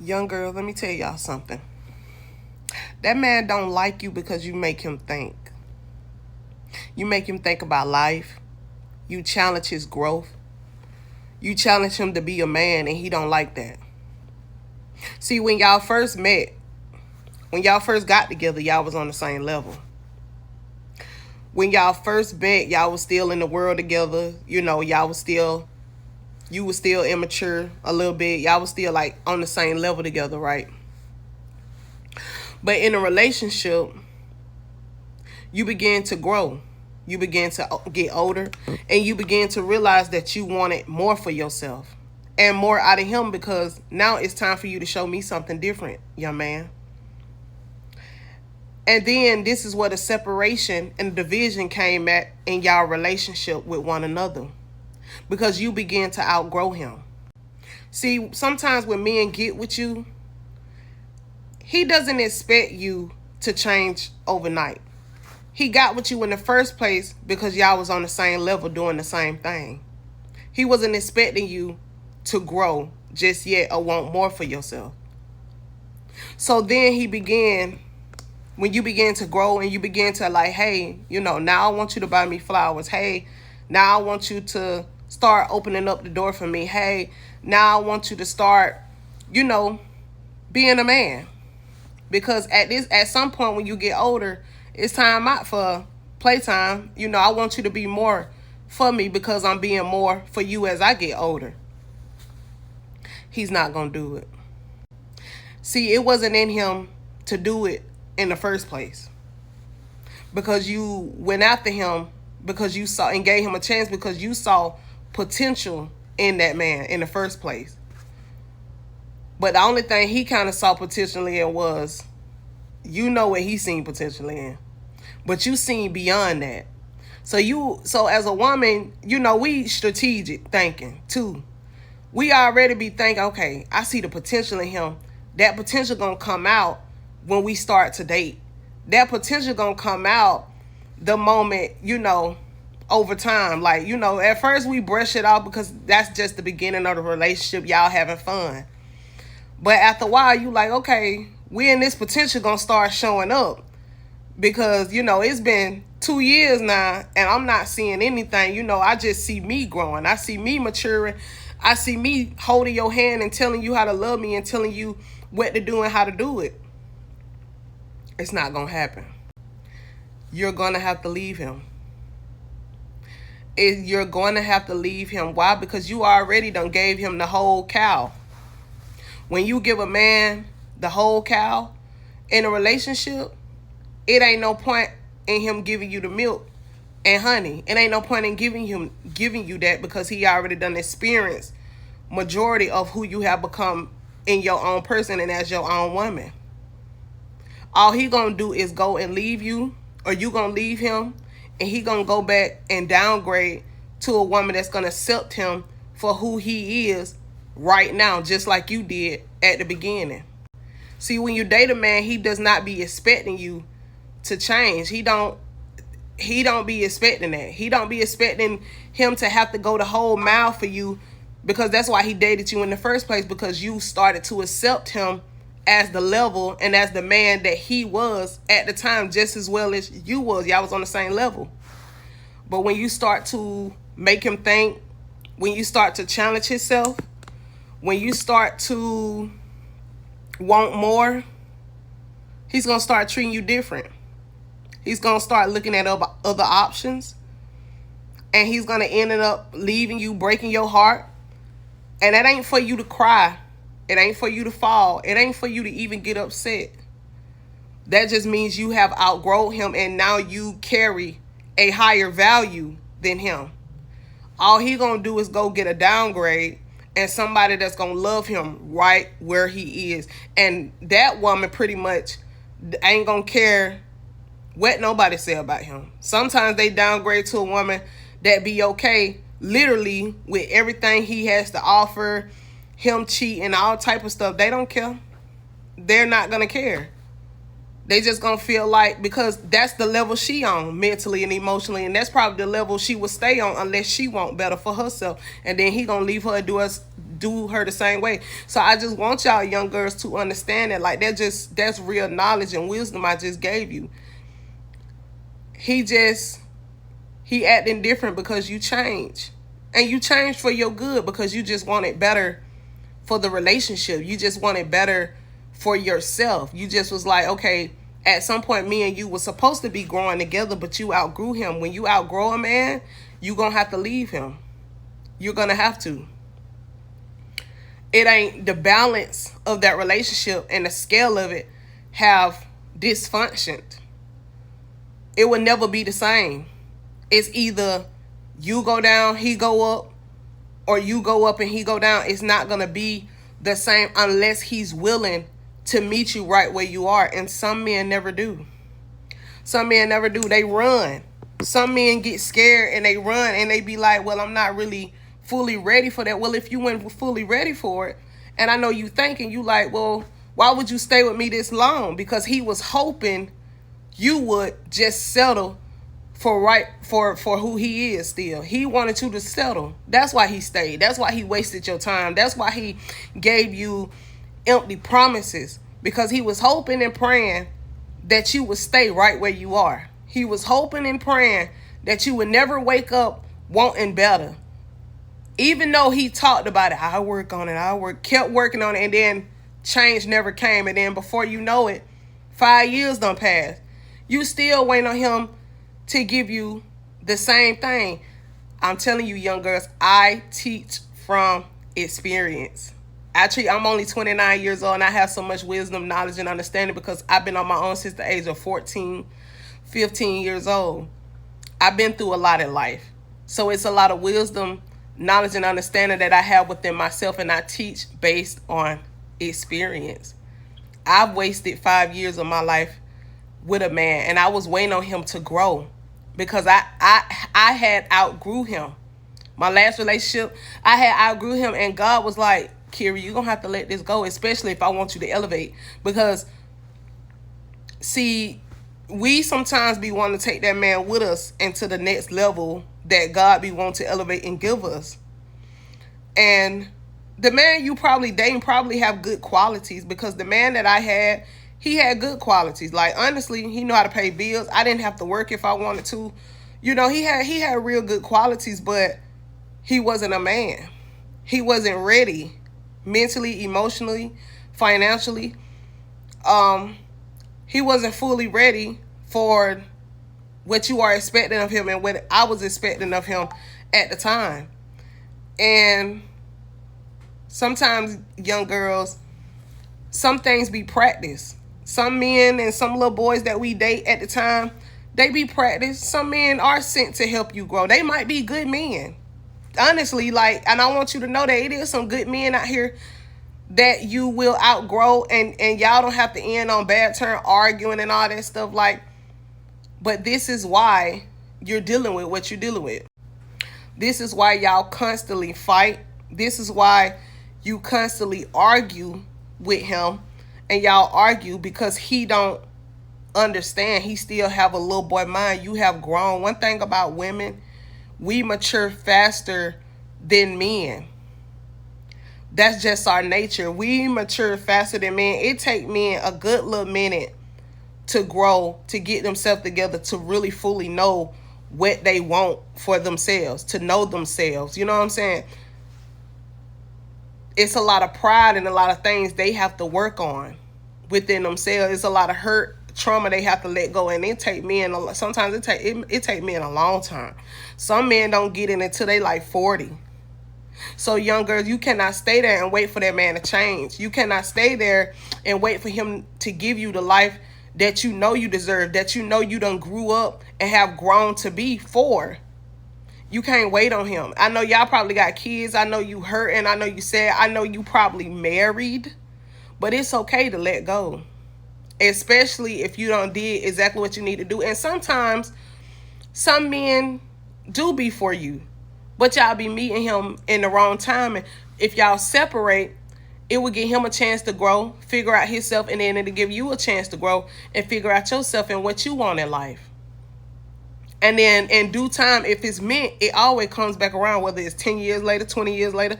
Young girl, let me tell y'all something. That man don't like you because you make him think. You make him think about life. You challenge his growth. You challenge him to be a man, and he don't like that. See, when y'all first met, when y'all first got together, y'all was on the same level. When y'all first met, y'all was still in the world together. You know, you was still immature a little bit. Y'all was still like on the same level together, right? But in a relationship, you begin to grow. You begin to get older, and you begin to realize that you wanted more for yourself and more out of him, because now it's time for you to show me something different, young man. And then this is where the separation and the division came at in y'all relationship with one another, because you begin to outgrow him. See, sometimes when men get with you, he doesn't expect you to change overnight. He got with you in the first place because y'all was on the same level doing the same thing. He wasn't expecting you to grow just yet or want more for yourself. So then when you begin to grow and you begin to like, hey, now I want you to buy me flowers. Hey, now I want you to start opening up the door for me. Hey, now I want you to start, being a man. Because at some point when you get older, it's time out for playtime. I want you to be more for me because I'm being more for you as I get older. He's not going to do it. See, it wasn't in him to do it in the first place. Because you went after him because you saw and gave him a chance because you saw potential in that man in the first place. But the only thing he kind of saw potential in was, what he seen potential in. But you seen beyond that. So as a woman, we strategic thinking too. We already be thinking, okay, I see the potential in him. That potential gonna come out when we start to date. That potential gonna come out the moment, over time. Like, at first we brush it off because that's just the beginning of the relationship, y'all having fun. But after a while, you like, okay, we in this potential gonna start showing up. Because, it's been 2 years now and I'm not seeing anything. I just see me growing. I see me maturing. I see me holding your hand and telling you how to love me and telling you what to do and how to do it. It's not going to happen. You're going to have to leave him. You're going to have to leave him. Why? Because you already done gave him the whole cow. When you give a man the whole cow in a relationship, it ain't no point in him giving you the milk and honey. It ain't no point in giving you that because he already done experienced majority of who you have become in your own person and as your own woman. All he gonna do is go and leave you, or you gonna leave him, and he gonna go back and downgrade to a woman that's gonna accept him for who he is right now, just like you did at the beginning. See, when you date a man, he does not be expecting you to change. He don't be expecting that. He don't be expecting him to have to go the whole mile for you, because that's why he dated you in the first place, because you started to accept him as the level and as the man that he was at the time, just as well as you was. Y'all was on the same level. But when you start to make him think, when you start to challenge himself, when you start to want more, he's going to start treating you different. He's going to start looking at other options, and he's going to end up leaving you, breaking your heart. And that ain't for you to cry. It ain't for you to fall. It ain't for you to even get upset. That just means you have outgrown him, and now you carry a higher value than him. All he going to do is go get a downgrade and somebody that's going to love him right where he is. And that woman pretty much ain't going to care what nobody say about him. Sometimes they downgrade to a woman that be okay literally with everything he has to offer, him cheating, all type of stuff. They don't care. They're not going to care. They just going to feel like, because that's the level she on mentally and emotionally, and that's probably the level she will stay on unless she want better for herself. And then he going to leave her and do her the same way. So I just want y'all young girls to understand that, like, that's real knowledge and wisdom I just gave you. He acting different because you change. And you change for your good because you just want it better for the relationship. You just want it better for yourself. You just was like, okay, at some point me and you were supposed to be growing together, but you outgrew him. When you outgrow a man, you're going to have to leave him. You're going to have to. It ain't the balance of that relationship and the scale of it have dysfunctioned. It will never be the same. It's either you go down, he go up, or you go up and he go down. It's not going to be the same unless he's willing to meet you right where you are. And some men never do. Some men never do. They run. Some men get scared and they run and they be like, well, I'm not really fully ready for that. Well, if you weren't fully ready for it, and I know you thinking, you like, well, why would you stay with me this long? Because he was hoping you would just settle for who he is still. He wanted you to settle. That's why he stayed. That's why he wasted your time. That's why he gave you empty promises, because he was hoping and praying that you would stay right where you are. He was hoping and praying that you would never wake up wanting better. Even though he talked about it, I work on it, kept working on it, and then change never came. And then before you know it, 5 years done passed. You still waiting on him to give you the same thing. I'm telling you, young girls, I teach from experience. I'm only 29 years old and I have so much wisdom, knowledge, and understanding because I've been on my own since the age of 14, 15 years old. I've been through a lot in life. So it's a lot of wisdom, knowledge, and understanding that I have within myself, and I teach based on experience. I've wasted 5 years of my life with a man, and I was waiting on him to grow because I had outgrew him. My last relationship, I had outgrew him, and God was like, Kiri, you're going to have to let this go, especially if I want you to elevate. Because, see, we sometimes be wanting to take that man with us into the next level that God be wanting to elevate and give us. And the man you probably dating probably have good qualities, because the man that I had, he had good qualities. Like, honestly, he knew how to pay bills. I didn't have to work if I wanted to. You know, he had real good qualities, but he wasn't a man. He wasn't ready mentally, emotionally, financially. He wasn't fully ready for what you are expecting of him and what I was expecting of him at the time. And sometimes, young girls, some things be practiced. Some men and some little boys that we date at the time, they be practiced. Some men are sent to help you grow. They might be good men. Honestly, like, and I want you to know that it is some good men out here that you will outgrow, and y'all don't have to end on bad terms, arguing and all that stuff. Like, but this is why you're dealing with what you're dealing with. This is why y'all constantly fight. This is why you constantly argue with him, and y'all argue because he don't understand. He still have a little boy mind. You have grown. One thing about women, we mature faster than men. That's just our nature. We mature faster than men. It take men a good little minute to grow, to get themselves together, to really fully know what they want for themselves, to know themselves. You know what I'm saying? It's a lot of pride and a lot of things they have to work on within themselves. It's a lot of hurt, trauma they have to let go, and it take men sometimes it take men a long time. Some men don't get in until they like 40. So, young girls, you cannot stay there and wait for that man to change. You cannot stay there and wait for him to give you the life that you know you deserve, that you know you done grew up and have grown to be for. You can't wait on him. I know y'all probably got kids. I know you hurt, and I know you sad. I know you probably married, but it's okay to let go, especially if you don't did exactly what you need to do. And sometimes some men do be for you, but y'all be meeting him in the wrong time. And if y'all separate, it will give him a chance to grow, figure out himself, and then it'll give you a chance to grow and figure out yourself and what you want in life. And then in due time, if it's meant, it always comes back around, whether it's 10 years later, 20 years later.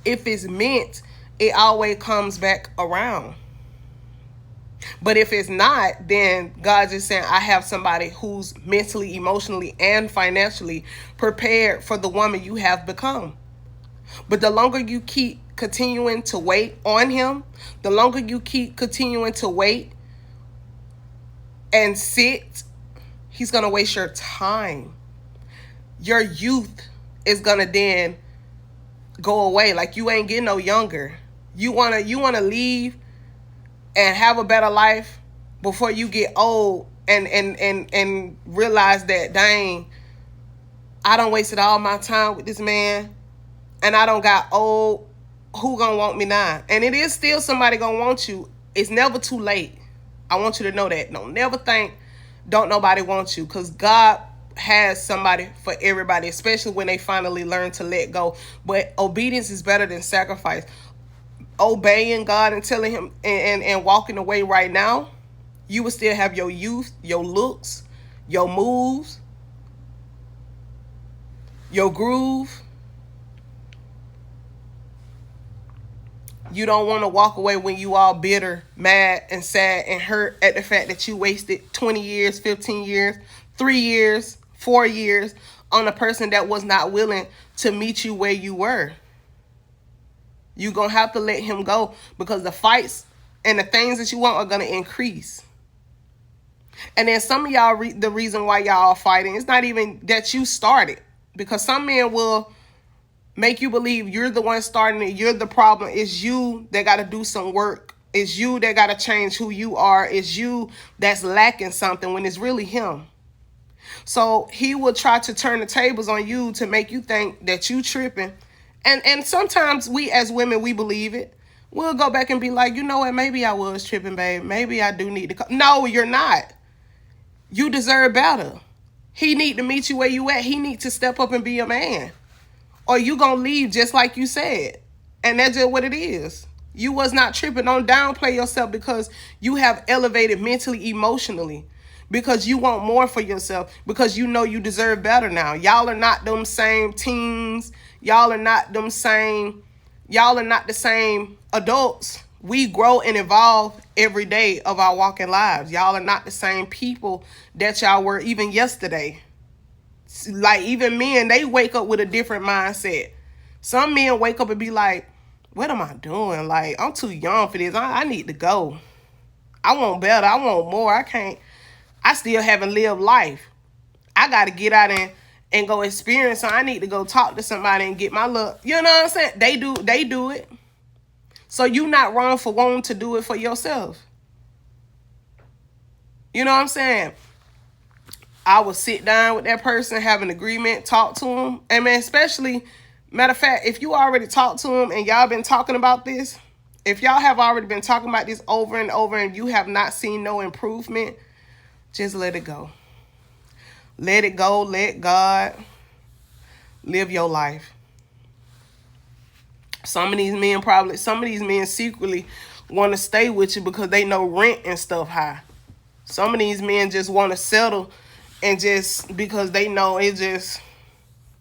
If it's meant, it always comes back around. But if it's not, then God's just saying, I have somebody who's mentally, emotionally, and financially prepared for the woman you have become. But the longer you keep continuing to wait on him, the longer you keep continuing to wait and sit, he's going to waste your time. Your youth is going to then go away. Like, you ain't getting no younger. You want to leave and have a better life before you get old and realize that, dang, I done wasted all my time with this man and I done got old. Who gonna want me now? And it is still somebody gonna want you. It's never too late. I want you to know that. Don't never think don't nobody want you, because God has somebody for everybody, especially when they finally learn to let go. But obedience is better than sacrifice. Obeying God and telling him and walking away right now, you will still have your youth, your looks, your moves, your groove. You don't want to walk away when you all bitter, mad, and sad and hurt at the fact that you wasted 20 years, 15 years, 3 years, 4 years on a person that was not willing to meet you where you were. You're going to have to let him go, because the fights and the things that you want are going to increase. And then some of y'all, the reason why y'all are fighting, it's not even that you started, because some men will make you believe you're the one starting it, you're the problem. It's you that got to do some work. It's you that got to change who you are. It's you that's lacking something, when it's really him. So he will try to turn the tables on you to make you think that you tripping. And sometimes we as women, we believe it. We'll go back and be like, you know what, maybe I was tripping, babe. Maybe I do need to come. No, you're not. You deserve better. He need to meet you where you at. He need to step up and be a man. Or you gonna leave just like you said. And that's just what it is. You was not tripping. Don't downplay yourself, because you have elevated mentally, emotionally. Because you want more for yourself. Because you know you deserve better now. Y'all are not them same teens. Y'all are not the same adults. We grow and evolve every day of our walking lives. Y'all are not the same people that y'all were even yesterday. Like, even men, they wake up with a different mindset. Some men wake up and be like, what am I doing? Like, I'm too young for this. I need to go. I want better. I want more. I still haven't lived life. I got to get out and go experience. So I need to go talk to somebody and get my look. You know what I'm saying? They do it. So you not wrong for wanting to do it for yourself. You know what I'm saying? I would sit down with that person, have an agreement, talk to them. And man, especially, matter of fact, if you already talked to them and y'all been talking about this, if y'all have already been talking about this over and over and you have not seen no improvement, just let it go. Let it go. Let God live your life. Some of these men secretly want to stay with you because they know rent and stuff high. Some of these men just want to settle, and just because they know it just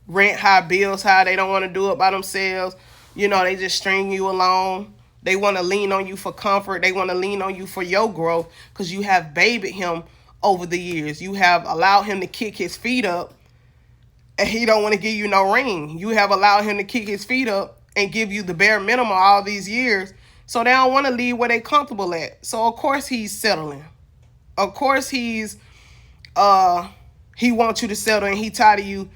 rent high, bills high, they don't want to do it by themselves. You know, they just string you along. They want to lean on you for comfort. They want to lean on you for your growth, because you have babied him over the years. You have allowed him to kick his feet up, and he don't want to give you no ring. You have allowed him to kick his feet up and give you the bare minimum all these years. So they don't want to leave where they comfortable at. So of course he's settling. Of course he wants you to settle, and he tired of you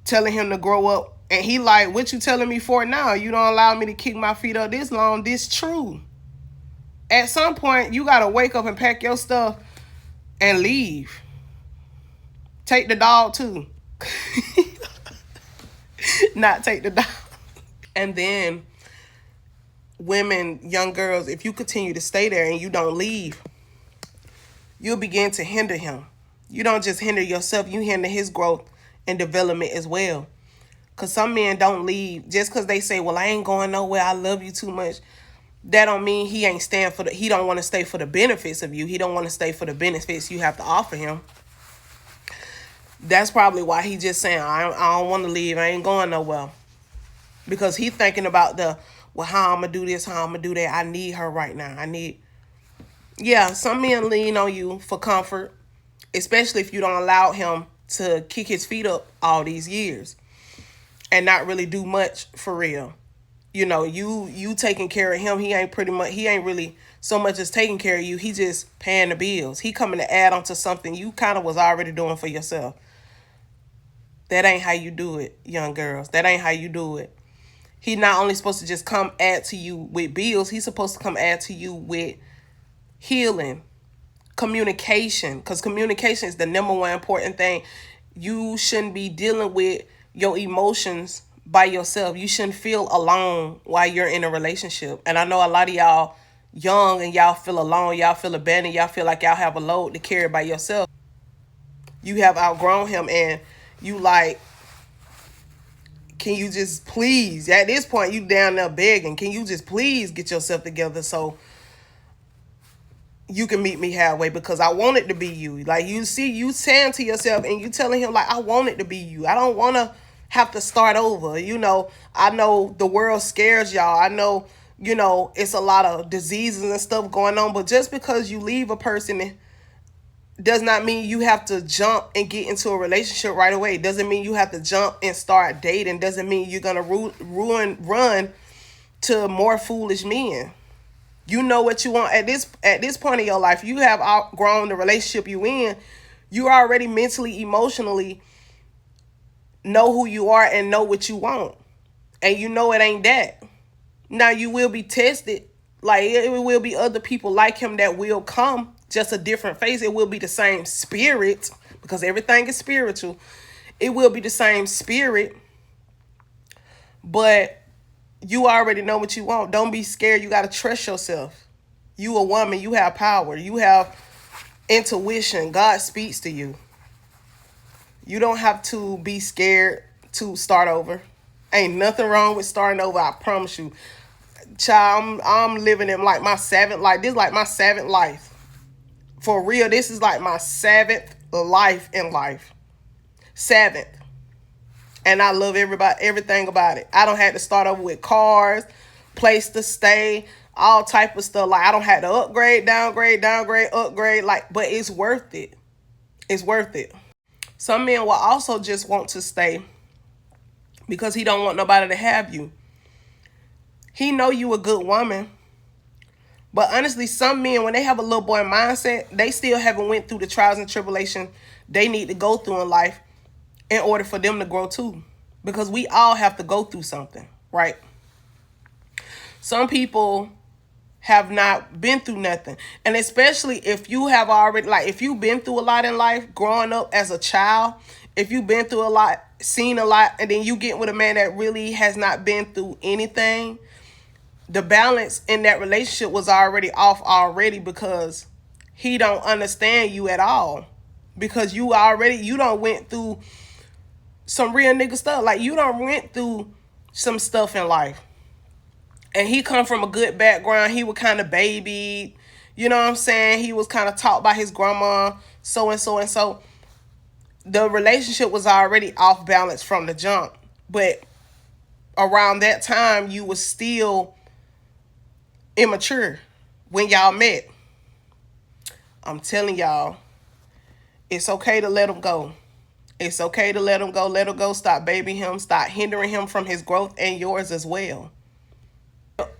telling him to grow up. And he like, what you telling me for now? You don't allow me to kick my feet up this long. This true. At some point, you got to wake up and pack your stuff and leave. Take the dog too. Not take the dog. And then women, young girls, if you continue to stay there and you don't leave, you'll begin to hinder him. You don't just hinder yourself, you hinder his growth and development as well. Because some men don't leave just because they say, well, I ain't going nowhere, I love you too much. That don't mean he ain't stand for he don't want to stay for the benefits of you. He don't want to stay for the benefits you have to offer him. That's probably why he just saying, I don't want to leave, I ain't going nowhere. Because he thinking about the well, how I'm going to do this, how I'm going to do that. I need her right now. Yeah, some men lean on you for comfort, especially if you don't allow him to kick his feet up all these years and not really do much for real. You taking care of him. He ain't really so much as taking care of you. He just paying the bills. He coming to add on to something you kind of was already doing for yourself. That ain't how you do it, young girls. That ain't how you do it. He not only supposed to just come add to you with bills, he's supposed to come add to you with healing, communication, because communication is the number one important thing. You shouldn't be dealing with your emotions by yourself. You shouldn't feel alone while you're in a relationship. And I know a lot of y'all young and y'all feel alone, y'all feel abandoned, y'all feel like y'all have a load to carry by yourself. You have outgrown him and you like, can you just please, at this point you down there begging, can you just please get yourself together so you can meet me halfway, because I want it to be you. Like, you see, you saying to yourself and you telling him, like, I want it to be you. I don't want to have to start over. I know the world scares y'all. I know, it's a lot of diseases and stuff going on. But just because you leave a person does not mean you have to jump and get into a relationship right away. Doesn't mean you have to jump and start dating. Doesn't mean you're going to run to more foolish men. You know what you want at this point in your life. You have outgrown the relationship you in. You already mentally, emotionally know who you are and know what you want. And you know it ain't that. Now you will be tested. Like, it will be other people like him that will come, just a different face. It will be the same spirit, because everything is spiritual. It will be the same spirit. But you already know what you want. Don't be scared. You got to trust yourself. You a woman. You have power. You have intuition. God speaks to you. You don't have to be scared to start over. Ain't nothing wrong with starting over. I promise you. Child, I'm living in like my seventh life. This is like my seventh life. For real, this is like my seventh life in life. Seventh. And I love everything about it. I don't have to start over with cars, place to stay, all type of stuff. Like, I don't have to upgrade, downgrade, upgrade. Like, but it's worth it. It's worth it. Some men will also just want to stay because he don't want nobody to have you. He know you a good woman. But honestly, some men, when they have a little boy mindset, they still haven't went through the trials and tribulation they need to go through in life in order for them to grow too. Because we all have to go through something, right? Some people have not been through nothing. And especially if you have already, like, if you've been through a lot in life, growing up as a child, if you've been through a lot, seen a lot, and then you get with a man that really has not been through anything, the balance in that relationship was already off already, because he don't understand you at all. Because you don't went through some real nigga stuff. Like, you don't went through some stuff in life. And he come from a good background. He was kind of babied. You know what I'm saying? He was kind of taught by his grandma, so and so and so. The relationship was already off balance from the jump. But around that time, you was still immature when y'all met. I'm telling y'all, it's okay to let him go. It's okay to let him go. Let him go. Stop babying him. Stop hindering him from his growth and yours as well.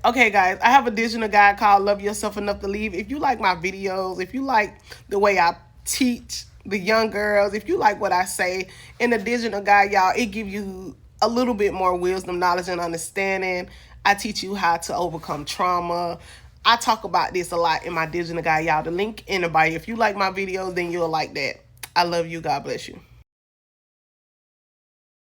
Okay, guys, I have a digital guide called Love Yourself Enough to Leave. If you like my videos, if you like the way I teach the young girls, if you like what I say in the digital guide, y'all, it gives you a little bit more wisdom, knowledge, and understanding. I teach you how to overcome trauma. I talk about this a lot in my digital guide, y'all. The link in the bio. If you like my videos, then you'll like that. I love you. God bless you.